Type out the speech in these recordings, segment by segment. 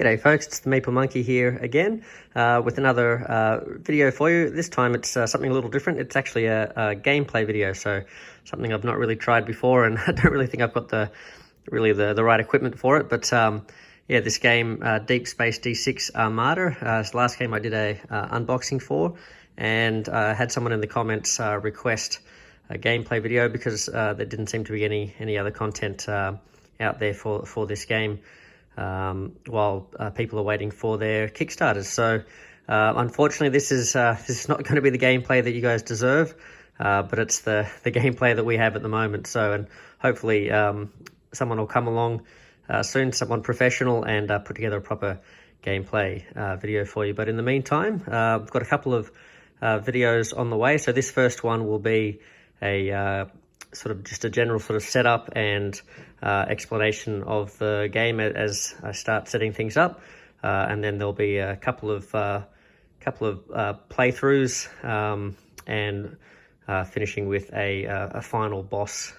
G'day folks, it's the Maple Monkey here again with another video for you. This time it's something a little different. It's actually a gameplay video, so something I've not really tried before, and I don't really think I've got the right equipment for it. But yeah, this game, Deep Space D-6 Armada, it's the last game I did a unboxing for, and I had someone in the comments request a gameplay video because there didn't seem to be any other content out there for this game. While people are waiting for their Kickstarters. So unfortunately this is not going to be the gameplay that you guys deserve, but it's the gameplay that we have at the moment. So, and hopefully someone will come along soon, someone professional, and put together a proper gameplay video for you. But in the meantime, I've got a couple of videos on the way. So this first one will be a sort of just a general sort of setup and explanation of the game as I start setting things up, and then there'll be a couple of playthroughs, and finishing with a final boss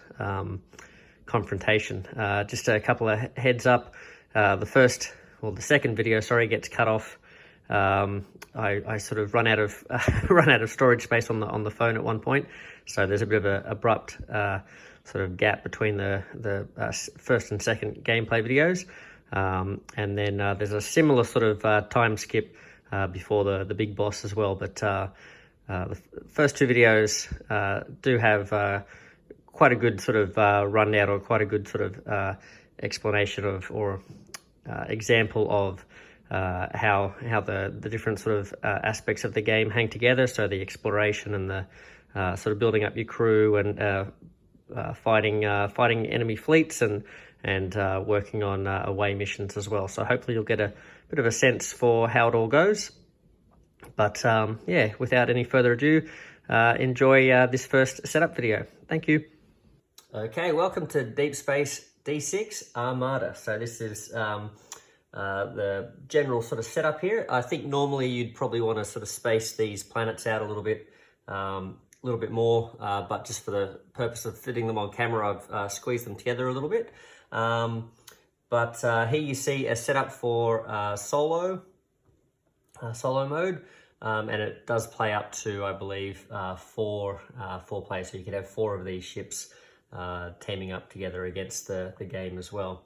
confrontation. Just a couple of heads up: the second video, sorry, gets cut off. I sort of run out of storage space on the phone at one point, so there's a bit of a abrupt sort of gap between the first and second gameplay videos, and then there's a similar sort of time skip before the big boss as well. But the first two videos do have quite a good sort of rundown, or quite a good sort of explanation of, or example of how the different sort of aspects of the game hang together. So the exploration and the sort of building up your crew, and fighting enemy fleets, and working on away missions as well. So hopefully you'll get a bit of a sense for how it all goes. But yeah, without any further ado, enjoy this first setup video. Thank you. Okay, welcome to Deep Space D6 Armada. So this is the general sort of setup here. I think normally you'd probably want to sort of space these planets out a little bit more, but just for the purpose of fitting them on camera, I've squeezed them together a little bit. But here you see a setup for solo mode, and it does play up to, I believe, four players. So you could have 4 of these ships teaming up together against the game as well.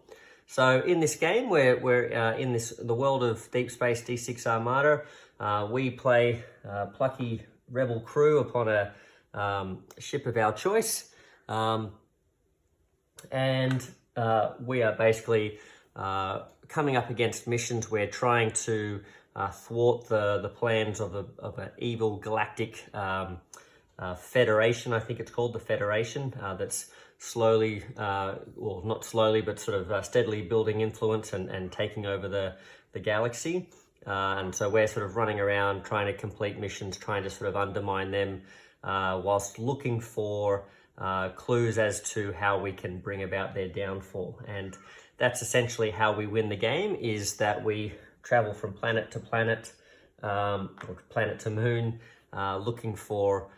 So in this game, we're in the world of Deep Space D6 Armada. We play plucky rebel crew upon a ship of our choice, and we are basically coming up against missions. We're trying to thwart the plans of an evil galactic federation. I think it's called the Federation, that's slowly, well, not slowly, but sort of steadily building influence and taking over the galaxy. And so we're sort of running around trying to complete missions, trying to sort of undermine them, whilst looking for clues as to how we can bring about their downfall. And that's essentially how we win the game, is that we travel from planet to planet, or planet to moon, looking for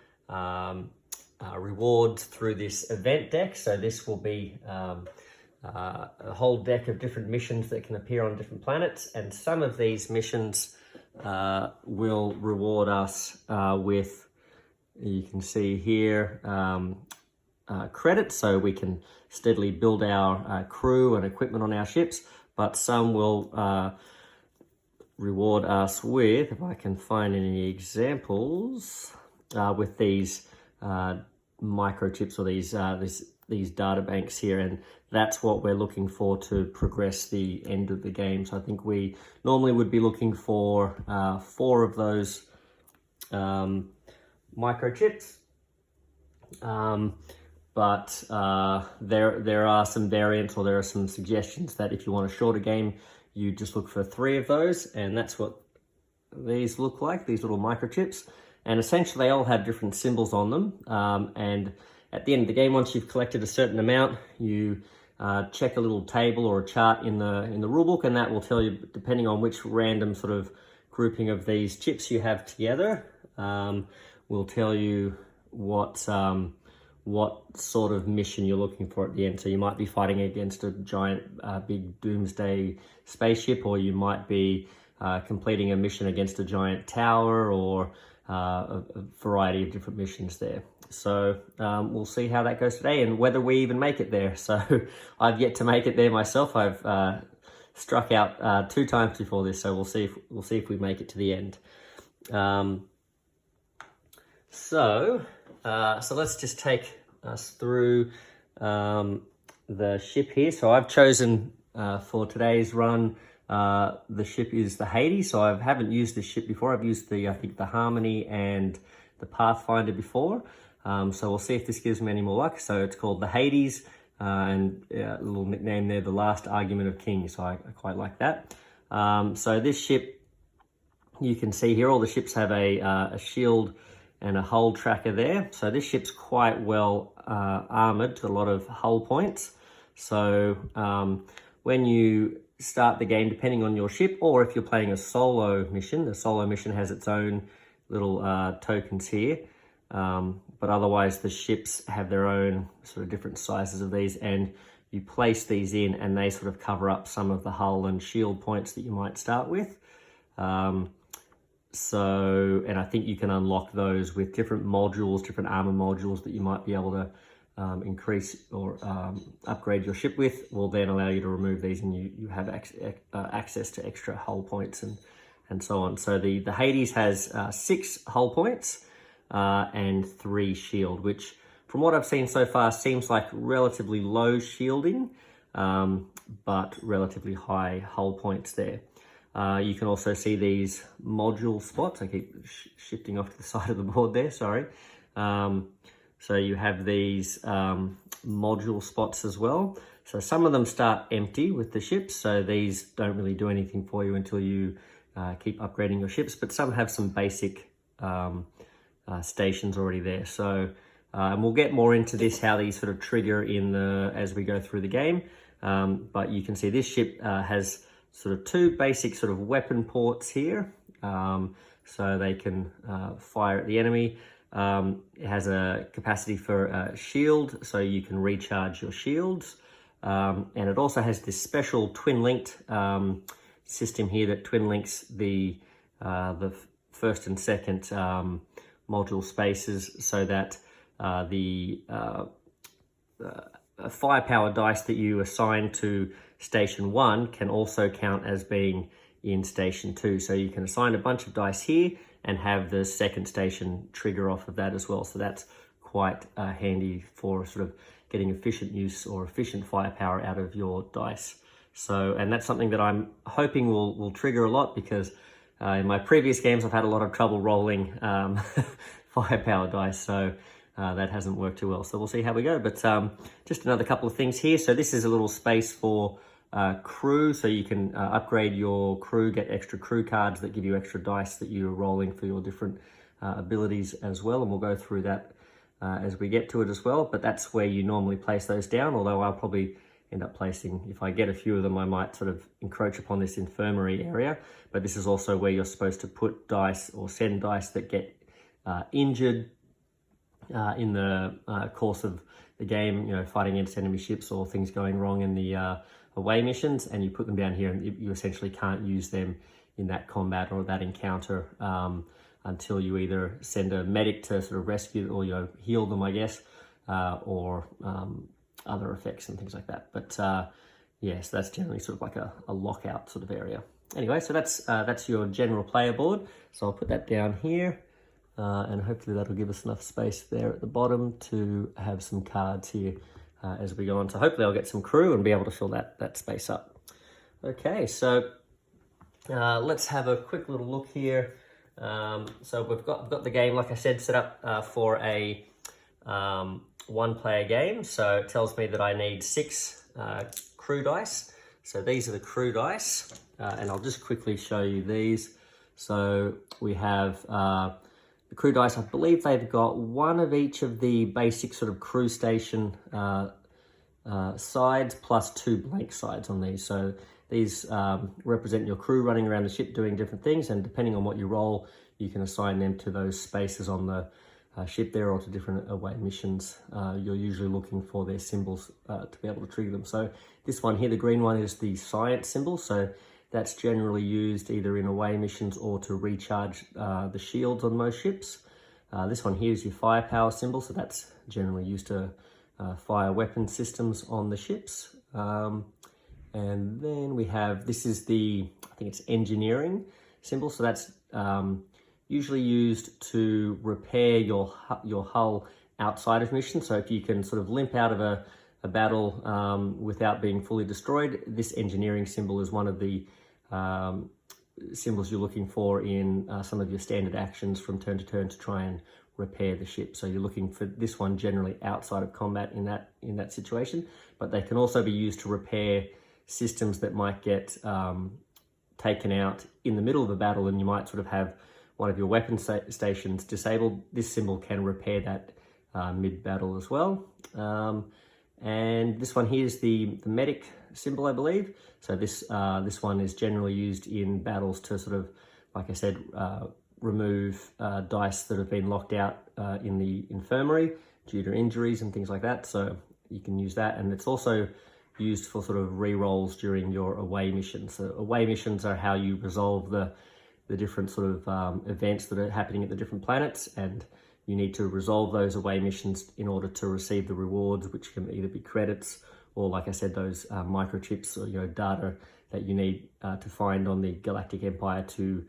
rewards through this event deck. So this will be a whole deck of different missions that can appear on different planets, and some of these missions will reward us with, you can see here, credits, so we can steadily build our crew and equipment on our ships. But some will reward us with, if I can find any examples, with these microchips, or these data banks here, and that's what we're looking for to progress the end of the game. So I think we normally would be looking for 4 of those microchips, but there are some variants, or there are some suggestions that if you want a shorter game, you just look for 3 of those, and that's what these look like, these little microchips. And essentially they all have different symbols on them, and at the end of the game, once you've collected a certain amount, you check a little table or a chart in the rulebook, and that will tell you, depending on which random sort of grouping of these chips you have together, will tell you what what sort of mission you're looking for at the end. So you might be fighting against a giant, big doomsday spaceship, or you might be completing a mission against a giant tower, or a variety of different missions there. So we'll see how that goes today, and whether we even make it there. So I've yet to make it there myself. I've struck out 2 times before this, so we'll see if we make it to the end. So let's just take us through the ship here. So I've chosen for today's run, the ship is the Hades. So I haven't used this ship before. I've used I think the Harmony and the Pathfinder before. So we'll see if this gives me any more luck. So it's called the Hades, and a little nickname there, the Last Argument of Kings. So I quite like that. So this ship, you can see here, all the ships have a shield and a hull tracker there. So this ship's quite well armored to a lot of hull points. So when you start the game, depending on your ship, or if you're playing a solo mission, the solo mission has its own little tokens here. But otherwise the ships have their own sort of different sizes of these, and you place these in and they sort of cover up some of the hull and shield points that you might start with. And I think you can unlock those with different modules, different armor modules that you might be able to increase or upgrade your ship with, will then allow you to remove these, and you have access to extra hull points and so on. So the Hades has 6 hull points and 3 shield, which from what I've seen so far seems like relatively low shielding, but relatively high hull points there. You can also see these module spots. I keep shifting off to the side of the board there, sorry. So you have these module spots as well. So some of them start empty with the ships, so these don't really do anything for you until you keep upgrading your ships, but some have some basic stations already there. So and we'll get more into this, how these sort of trigger as we go through the game. But you can see this ship has sort of 2 basic sort of weapon ports here, so they can fire at the enemy. It has a capacity for a shield, so you can recharge your shields. And it also has this special twin-linked system here that twin-links the first and second module spaces, so that the firepower dice that you assign to Station 1 can also count as being in Station 2. So you can assign a bunch of dice here and have the second station trigger off of that as well. So that's quite handy for sort of getting efficient use or efficient firepower out of your dice. So, and that's something that I'm hoping will trigger a lot, because in my previous games I've had a lot of trouble rolling firepower dice. So that hasn't worked too well. So we'll see how we go. But just another couple of things here. So this is a little space for crew, so you can upgrade your crew, get extra crew cards that give you extra dice that you're rolling for your different abilities as well, and we'll go through that as we get to it as well. But that's where you normally place those down, although I'll probably end up placing, if I get a few of them, I might sort of encroach upon this infirmary area. But this is also where you're supposed to put dice or send dice that get injured in the course of the game, you know, fighting against enemy ships or things going wrong in the away missions, and you put them down here, and you essentially can't use them in that combat or that encounter until you either send a medic to sort of rescue or, you know, heal them, I guess, or other effects and things like that. But yeah, so that's generally sort of like a lockout sort of area. Anyway, so that's your general player board. So I'll put that down here, and hopefully that'll give us enough space there at the bottom to have some cards here as we go on. So hopefully I'll get some crew and be able to fill that space up. Okay, so let's have a quick little look here. So I've got the game, like I said, set up for a 1-player game. So it tells me that I need 6 crew dice. So these are the crew dice, and I'll just quickly show you these. So we have the crew dice. I believe they've got 1 of each of the basic sort of crew station sides, plus 2 blank sides on these. So these represent your crew running around the ship doing different things, and depending on what you roll, you can assign them to those spaces on the ship there, or to different away missions, you're usually looking for their symbols to be able to trigger them. So this one here, the green one, is the science symbol. So that's generally used either in away missions or to recharge the shields on most ships. This one here is your firepower symbol. So that's generally used to fire weapon systems on the ships. And then we have, this is the, I think it's engineering symbol. So that's usually used to repair your hull outside of mission. So if you can sort of limp out of a battle without being fully destroyed, this engineering symbol is one of the symbols you're looking for in some of your standard actions from turn to turn to try and repair the ship. So you're looking for this one generally outside of combat in that situation, but they can also be used to repair systems that might get taken out in the middle of a battle, and you might sort of have one of your weapon stations disabled. This symbol can repair that mid-battle as well. And this one here is the medic symbol, I believe. So this one is generally used in battles to sort of, like I said, remove dice that have been locked out in the infirmary due to injuries and things like that. So you can use that, and it's also used for sort of re-rolls during your away missions. So away missions are how you resolve the different sort of events that are happening at the different planets, and you need to resolve those away missions in order to receive the rewards, which can either be credits or, like I said, those microchips or data that you need to find on the Galactic Empire to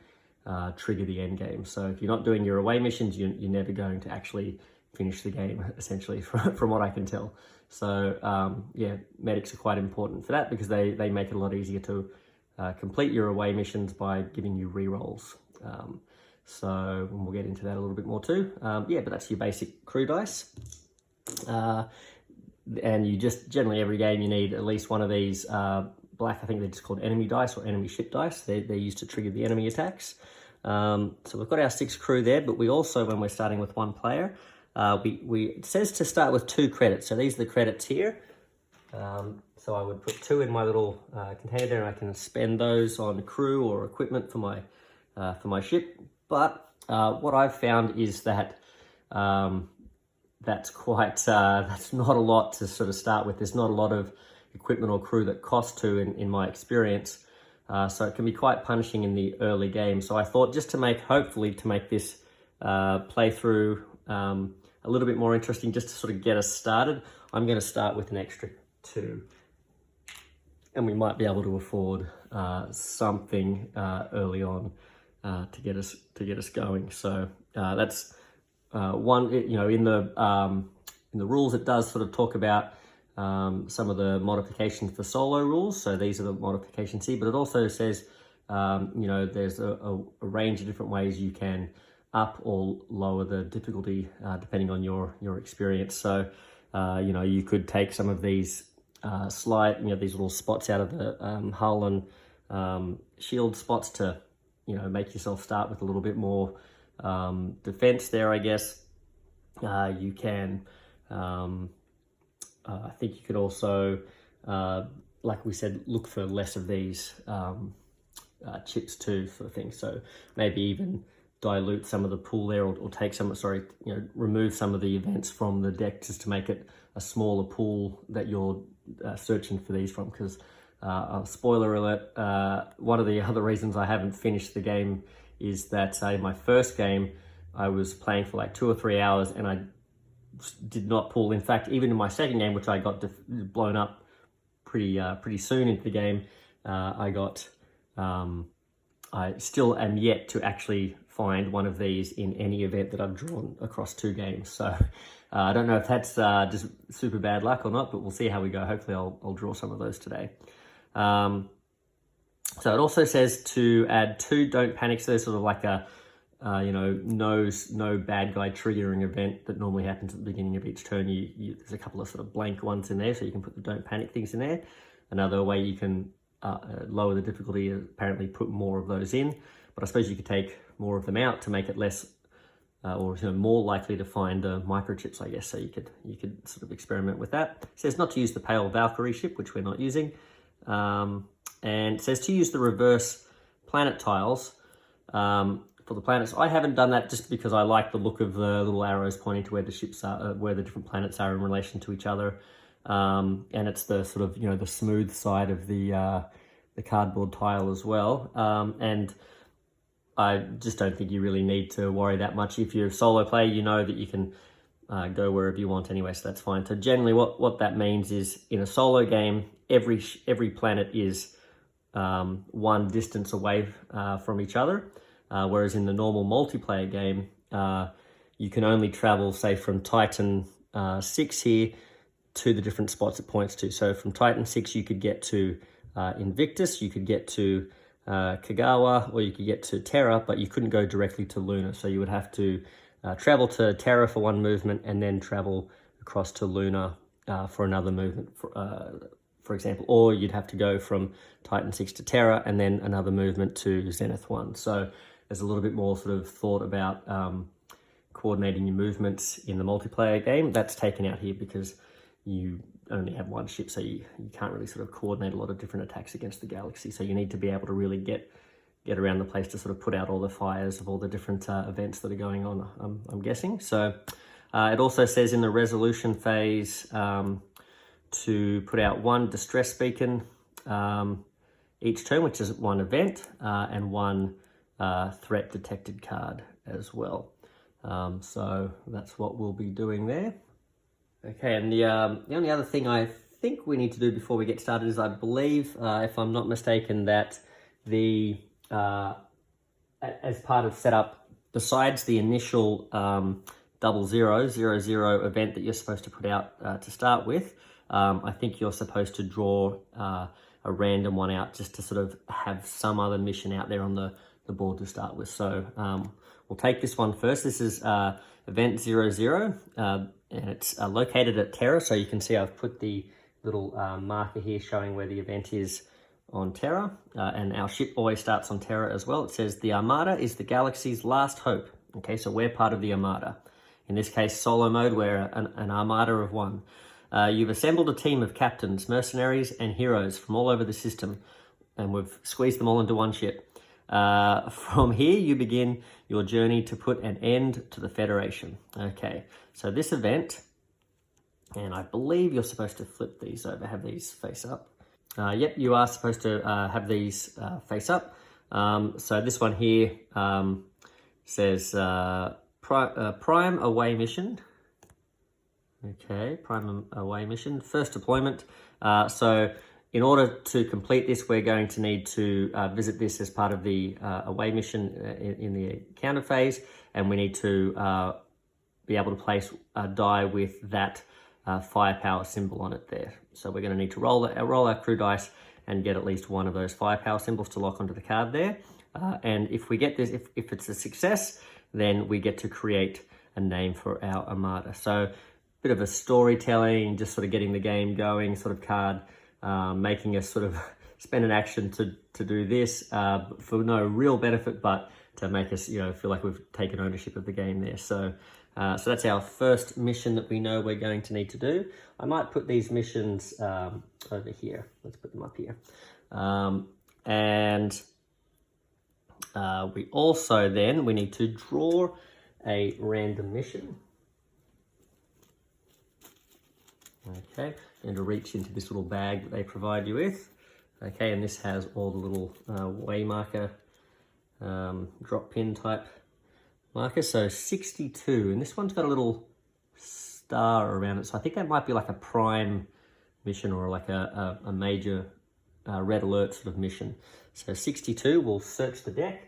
trigger the end game. So if you're not doing your away missions, you're never going to actually finish the game, essentially, from what I can tell. So yeah, medics are quite important for that because they make it a lot easier to complete your away missions by giving you re-rolls. So we'll get into that a little bit more too. Yeah, but that's your basic crew dice. And you just, generally every game you need at least one of these black, I think they're just called enemy dice or enemy ship dice. They're used to trigger the enemy attacks. So we've got our 6 crew there, but we also, when we're starting with 1 player, it says to start with 2 credits. So these are the credits here. So I would put 2 in my little container there, and I can spend those on crew or equipment for my ship. But what I've found is that that's not a lot to sort of start with. There's not a lot of equipment or crew that cost 2 in my experience. So it can be quite punishing in the early game. So I thought, just to hopefully to make this playthrough a little bit more interesting, just to sort of get us started, I'm going to start with an extra 2. And we might be able to afford something early on to get us going. So that's one. In the rules, it does sort of talk about some of the modifications for solo rules. So these are the modifications here, but it also says there's a range of different ways you can up or lower the difficulty depending on your experience. So you could take some of these these little spots out of the hull and shield spots to make yourself start with a little bit more defense there, I guess. You can I think you could also like we said, look for less of these chips too, sort of thing. So maybe even dilute some of the pool there, or take some, remove some of the events from the deck just to make it a smaller pool that you're searching for these from. Because spoiler alert, one of the other reasons I haven't finished the game is that in my first game I was playing for like 2 or 3 hours and I did not pull. In fact, even in my second game, which I got blown up pretty soon into the game, I still am yet to actually find one of these in any event that I've drawn across 2 games. So I don't know if that's just super bad luck or not, but we'll see how we go. Hopefully I'll draw some of those today. So it also says to add 2 don't panic. So there's sort of like a no bad guy triggering event that normally happens at the beginning of each turn. There's a couple of sort of blank ones in there, so you can put the don't panic things in there. Another way you can lower the difficulty is apparently put more of those in, but I suppose you could take more of them out to make it less or more likely to find microchips, I guess. So you could sort of experiment with that. It says not to use the pale Valkyrie ship, which we're not using, and it says to use the reverse planet tiles for for the planets. I haven't done that just because I like the look of the little arrows pointing to where the ships are, where the different planets are in relation to each other. And it's the sort of, the smooth side of the cardboard tile as well. And I just don't think you really need to worry that much. If you're a solo player, you know that you can go wherever you want anyway, so that's fine. So generally what that means is in a solo game, every planet is one distance away from each other, whereas in the normal multiplayer game, you can only travel, say, from Titan 6 here to the different spots it points to. So from Titan 6, you could get to Invictus, you could get to Kagawa, or you could get to Terra, but you couldn't go directly to Luna. So you would have to travel to Terra for one movement and then travel across to Luna for another movement, for example. Or you'd have to go from Titan 6 to Terra and then another movement to Zenith 1. So there's a little bit more sort of thought about coordinating your movements in the multiplayer game. That's taken out here because you only have one ship, so you can't really sort of coordinate a lot of different attacks against the galaxy. So you need to be able to really get around the place to sort of put out all the fires of all the different events that are going on, I'm guessing. So it also says in the resolution phase to put out one distress beacon each turn, which is one event, and one threat detected card as well. So that's what we'll be doing there. Okay, and the only other thing I think we need to do before we get started is, I believe, if I'm not mistaken, that the as part of setup, besides the initial 0000 event that you're supposed to put out to start with, I think you're supposed to draw a random one out just to sort of have some other mission out there on the board to start with. So we'll take this one first. This is event 00. And it's located at Terra, so you can see I've put the little marker here showing where the event is on Terra, and our ship always starts on Terra as well. It says the Armada is the galaxy's last hope. Okay, so we're part of the Armada. In this case, solo mode, we're an Armada of one. You've assembled a team of captains, mercenaries, and heroes from all over the system, and we've squeezed them all into one ship. From here, you begin your journey to put an end to the Federation. Okay, so this event, and I believe you're supposed to flip these over, have these face up. Yep, you are supposed to have these face up. So this one here says Prime Away Mission. Okay, Prime Away Mission, first deployment. So in order to complete this, we're going to need to visit this as part of the away mission in the counter phase, and we need to be able to place a die with that firepower symbol on it there. So we're going to need to roll our crew dice and get at least one of those firepower symbols to lock onto the card there. And if we get this, if it's a success, then we get to create a name for our Armada. So a bit of a storytelling, just sort of getting the game going sort of card. Making us sort of spend an action to do this for no real benefit, but to make us, feel like we've taken ownership of the game there. So that's our first mission that we know we're going to need to do. I might put these missions over here. Let's put them up here. And we also then, we need to draw a random mission. Okay, and to reach into this little bag that they provide you with. Okay, and this has all the little way marker, drop pin type markers. So 62, and this one's got a little star around it. So I think that might be like a prime mission or like a major red alert sort of mission. So 62, we'll search the deck.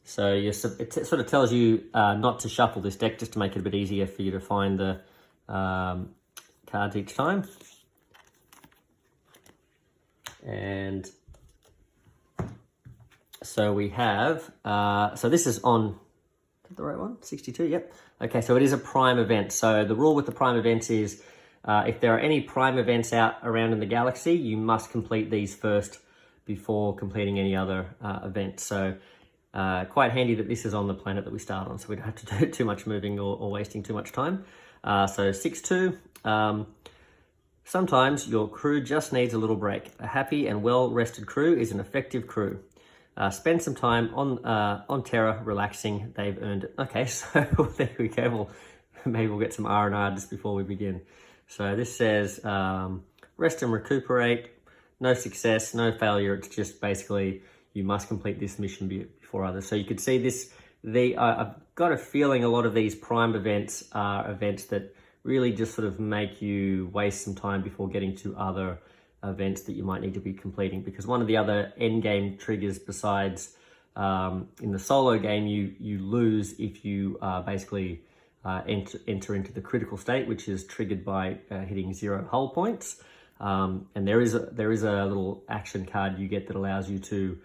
So it sort of tells you not to shuffle this deck, just to make it a bit easier for you to find the cards each time. And so we have, so this is on, is that the right one? 62, yep. Okay, so it is a prime event. So the rule with the prime events is if there are any prime events out around in the galaxy, you must complete these first before completing any other events. So quite handy that this is on the planet that we start on, so we don't have to do too much moving or wasting too much time. So 6-2, sometimes your crew just needs a little break. A happy and well-rested crew is an effective crew. spend some time on Terra relaxing. They've earned it. Okay, so there we go. Well, maybe we'll get some R&R just before we begin. So this says rest and recuperate, no success, no failure. It's just basically you must complete this mission before others. So you could see this, I've got a feeling a lot of these prime events are events that really just sort of make you waste some time before getting to other events that you might need to be completing, because one of the other end game triggers besides in the solo game, you lose if you basically enter into the critical state, which is triggered by hitting 0 hull points. And there is a little action card you get that allows you to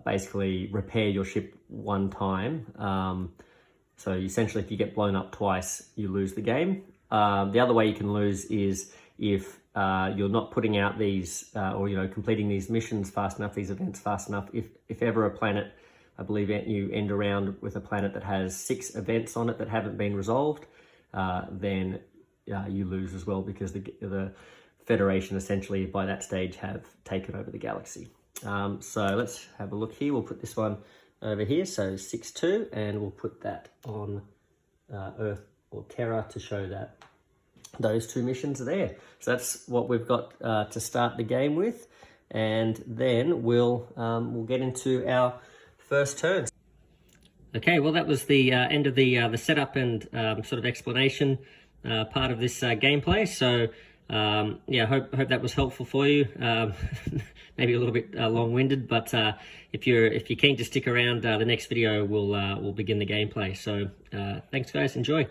basically repair your ship one time. So essentially, if you get blown up twice, you lose the game. The other way you can lose is if you're not putting out these or completing these missions fast enough, these events fast enough. If ever a planet, I believe you end around with a planet that has 6 events on it that haven't been resolved, then you lose as well, because the Federation essentially by that stage have taken over the galaxy. So let's have a look here. We'll put this one over here, so 6-2, and we'll put that on Earth or Terra to show that those 2 missions are there. So that's what we've got to start the game with, and then we'll get into our first turns. Okay, well that was the end of the setup and sort of explanation part of this gameplay. So yeah, hope that was helpful for you. Maybe a little bit long-winded, but if you're keen to stick around, the next video we'll begin the gameplay. So thanks guys, enjoy.